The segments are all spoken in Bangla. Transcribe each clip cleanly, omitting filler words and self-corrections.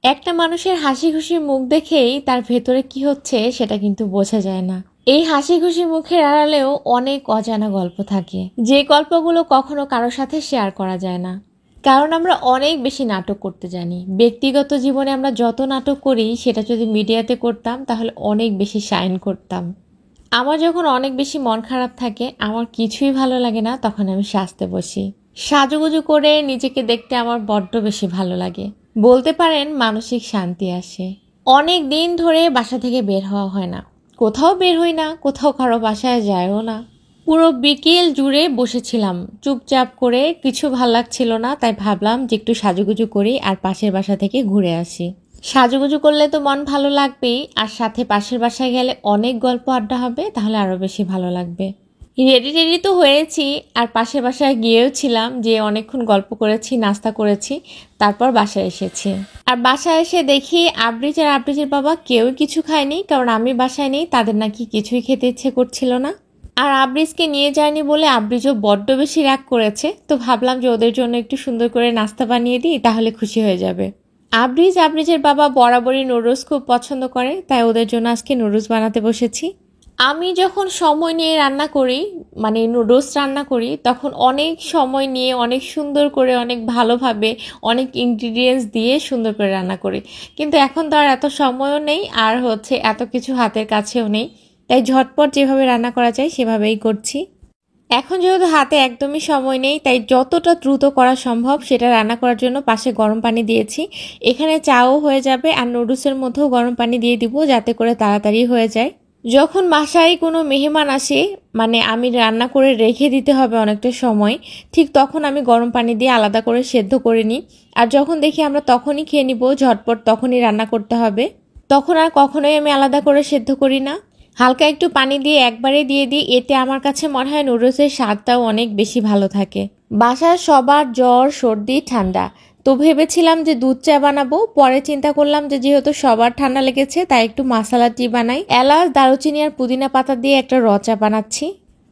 একটা মানুষের হাসি খুশি মুখ দেখেই তার ভেতরে কি হচ্ছে সেটা কিন্তু বোঝা যায় না। এই হাসি খুশি মুখের আড়ালেও অনেক অজানা গল্প থাকে, যে গল্পগুলো কখনো কারোর সাথে শেয়ার করা যায় না। কারণ আমরা অনেক বেশি নাটক করতে জানি। ব্যক্তিগত জীবনে আমরা যত নাটক করি সেটা যদি মিডিয়াতে করতাম তাহলে অনেক বেশি শাইন করতাম। আমার যখন অনেক বেশি মন খারাপ থাকে, আমার কিছুই ভালো লাগে না, তখন আমি সাজতে বসি। সাজুগুজু করে নিজেকে দেখতে আমার বড্ড বেশি ভালো লাগে। বলতে পারেন মানসিক শান্তি আসে। অনেক দিন ধরে বাসা থেকে বের হওয়া হয় না, কোথাও বের হই না, কোথাও কারো বাসায় যায়ও না। পুরো বিকেল জুড়ে বসেছিলাম চুপচাপ করে, কিছু ভাল লাগছিল না, তাই ভাবলাম যে একটু সাজুগুজু করি আর পাশের বাসা থেকে ঘুরে আসি। সাজুগুজু করলে তো মন ভালো লাগবেই, আর সাথে পাশের বাসায় গেলে অনেক গল্প আড্ডা হবে, তাহলে আরো বেশি ভালো লাগবে। রেডি টেডি তো হয়েছি, আর পাশের বাসায় গিয়েও ছিলাম, যে অনেকক্ষণ গল্প করেছি, নাস্তা করেছি, তারপর বাসায় এসেছি। আর বাসায় এসে দেখি আবরিজ আর আবরিজের বাবা কেউই কিছু খায়নি, কারণ আমি বাসায় নেই, তাদের নাকি কিছুই খেতে ইচ্ছে করছিল না। আর আবরিজকে নিয়ে যায়নি বলে আবরিজও বড্ড বেশি রাগ করেছে, তো ভাবলাম যে ওদের জন্য একটু সুন্দর করে নাস্তা বানিয়ে দিই, তাহলে খুশি হয়ে যাবে। আবরিজের বাবা বরাবরই নুডলস খুব পছন্দ করে, তাই ওদের জন্য আজকে নুডলস বানাতে বসেছি। আমি যখন সময় নিয়ে রান্না করি, মানে নুডলস রান্না করি, তখন অনেক সময় নিয়ে অনেক সুন্দর করে, অনেক ভালোভাবে, অনেক ইনগ্রিডিয়েন্টস দিয়ে সুন্দর করে রান্না করি। কিন্তু এখন তো আর এত সময়ও নেই, আর এত কিছু হাতের কাছেও নেই, তাই ঝটপট যেভাবে রান্না করা যায় সেভাবেই করছি। এখন যেহেতু হাতে একদমই সময় নেই, তাই যতটা দ্রুত করা সম্ভব সেটা রান্না করার জন্য পাশে গরম পানি দিয়েছি। এখানে চাও হয়ে যাবে, আর নুডলসের মধ্যেও গরম পানি দিয়ে দিব, যাতে করে তাড়াতাড়ি হয়ে যায়। যখন বাসায় কোনো মেহমান আসে, মানে আমি রান্না করে রেখে দিতে হবে অনেকটা সময়, ঠিক তখন আমি গরম পানি দিয়ে আলাদা করে সেদ্ধ করে নিই। আর যখন দেখি আমরা তখনই খেয়ে নিব, ঝটপট তখনই রান্না করতে হবে, তখন আর কখনোই আমি আলাদা করে সেদ্ধ করি না। হালকা একটু পানি দিয়ে একবারে দিয়ে দিই, এতে আমার কাছে মনে হয় নুডলসের স্বাদটাও অনেক বেশি ভালো থাকে। বাসার সবার জ্বর, সর্দি, ঠান্ডা, তো ভেবেছিলাম যে দুধ চা বানাবো। পরে চিন্তা করলাম যে যেহেতু সবার ঠান্ডা লেগেছে, তাই একটু মাসালা টি বানাই। এলাচ, দারুচিনি আর পুদিনা পাতা দিয়ে একটা র চা বানাচ্ছি।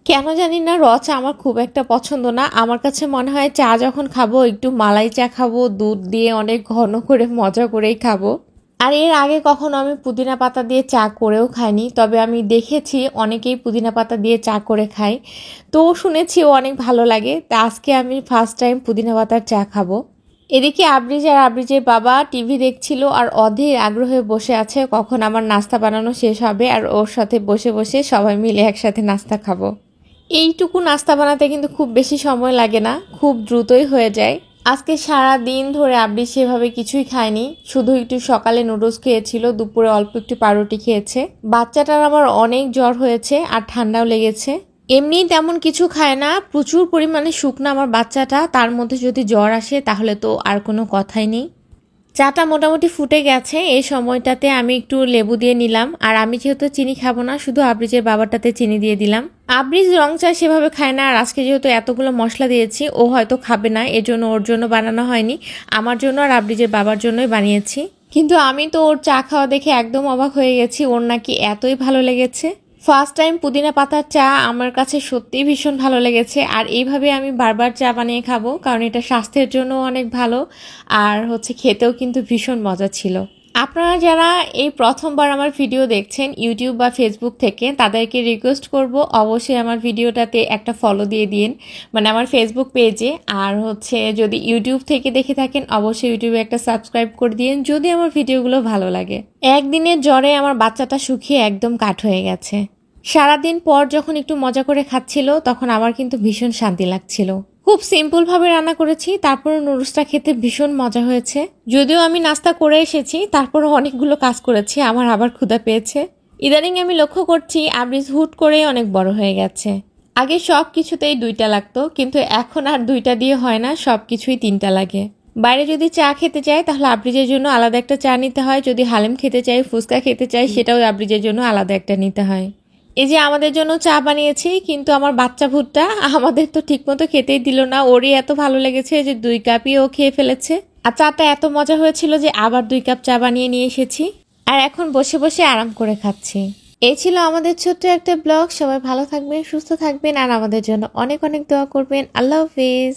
কেন জানি না র চা আমার খুব একটা পছন্দ না। আমার কাছে মনে হয় চা যখন খাবো একটু মালাই চা খাবো, দুধ দিয়ে অনেক ঘন করে মজা করেই খাবো। আর এর আগে কখনো আমি পুদিনা পাতা দিয়ে চা করেও খাইনি, তবে আমি দেখেছি অনেকেই পুদিনা পাতা দিয়ে চা করে খায়, তো শুনেছি ও অনেক ভালো লাগে। তা আজকে আমি ফার্স্ট টাইম পুদিনা পাতার চা খাবো। এদিকে আবরিজ আর আবরিজের বাবা টিভি দেখছিল আর অধীর আগ্রহে বসে আছে কখন আমার নাস্তা বানানো শেষ হবে, আর ওর সাথে বসে বসে সবাই মিলে একসাথে নাস্তা খাবো। এইটুকু নাস্তা বানাতে কিন্তু খুব বেশি সময় লাগে না, খুব দ্রুতই হয়ে যায়। আজকে সারা দিন ধরে আবরিজ সেভাবে কিছুই খায়নি, শুধু একটু সকালে নুডলস খেয়েছিল, দুপুরে অল্প একটু পাউরুটি খেয়েছে। বাচ্চাটার আমার অনেক জ্বর হয়েছে আর ঠান্ডাও লেগেছে। এমনি তেমন কিছু খায় না, প্রচুর পরিমাণে শুকনো আমার বাচ্চাটা, তার মধ্যে যদি জ্বর আসে তাহলে তো আর কোনো কথাই নেই। চাটা মোটামুটি ফুটে গেছে, এই সময়টাতে আমি একটু লেবু দিয়ে নিলাম। আর আমি যেহেতু চিনি খাবো না, শুধু আবরিজের বাবাটাতে চিনি দিয়ে দিলাম। আবরিজ রং চা সেভাবে খায় না, আর আজকে যেহেতু এতগুলো মশলা দিয়েছি ও হয়তো খাবে না, এজন্য ওর জন্য বানানো হয়নি, আমার জন্য আর আবরিজের বাবার জন্যই বানিয়েছি। কিন্তু আমি তো ওর চা খাওয়া দেখে একদম অবাক হয়ে গেছি, ওর নাকি এতই ভালো লেগেছে। ফার্স্ট টাইম পুদিনা পাতার চা আমার কাছে সত্যিই ভীষণ ভালো লেগেছে, আর এইভাবে আমি বারবার চা বানিয়ে খাবো, কারণ এটা স্বাস্থ্যের জন্য অনেক ভালো, আর খেতেও কিন্তু ভীষণ মজা ছিল। আপনারা যারা এই প্রথমবার আমার ভিডিও দেখছেন ইউটিউব বা ফেসবুক থেকে, তাদেরকে রিকোয়েস্ট করব অবশ্যই আমার ভিডিওটাতে একটা ফলো দিয়ে দিন, মানে আমার ফেসবুক পেজে। আর যদি ইউটিউব থেকে দেখে থাকেন অবশ্যই ইউটিউবে একটা সাবস্ক্রাইব করে দিন, যদি আমার ভিডিওগুলো ভালো লাগে। একদিনের জ্বরে আমার বাচ্চাটা শুকিয়ে একদম কাঠ হয়ে গেছে। সারাদিন পর যখন একটু মজা করে খাচ্ছিল, তখন আমার কিন্তু ভীষণ শান্তি লাগছিল। খুব সিম্পল ভাবে রান্না করেছি, তারপরে নুডলসটা খেতে ভীষণ মজা হয়েছে। যদিও আমি নাস্তা করে এসেছি, তারপরে অনেকগুলো কাজ করেছি, আমার আবার ক্ষুধা পেয়েছে। ইদানিং আমি লক্ষ্য করছি আবরিজ হুট করেই অনেক বড় হয়ে গেছে। আগে সব কিছুতেই 2টা লাগতো, কিন্তু এখন আর 2টা দিয়ে হয় না, সব কিছুই 3টা লাগে। বাইরে যদি চা খেতে চাই তাহলে আবরিজের জন্য আলাদা একটা চা নিতে হয়, যদি হালিম খেতে চাই, ফুচকা খেতে চাই, সেটাও আবরিজের জন্য আলাদা একটা নিতে হয়। এই যে আমাদের জন্য চা বানিয়েছি, কিন্তু আমার বাচ্চা ভূতটা আমাদের তো ঠিকমতো খেতেই দিল না, ওরই এত ভালো লেগেছে যে 2 কাপই ও খেয়ে ফেলেছে। আর চাটা এত মজা হয়েছিল যে আবার 2 কাপ চা বানিয়ে নিয়ে এসেছি, আর এখন বসে বসে আরাম করে খাচ্ছি। এই ছিল আমাদের ছোট্ট একটা ব্লগ। সবাই ভালো থাকবেন, সুস্থ থাকবেন, আর আমাদের জন্য অনেক অনেক দোয়া করবেন। আল্লাহ হাফিজ।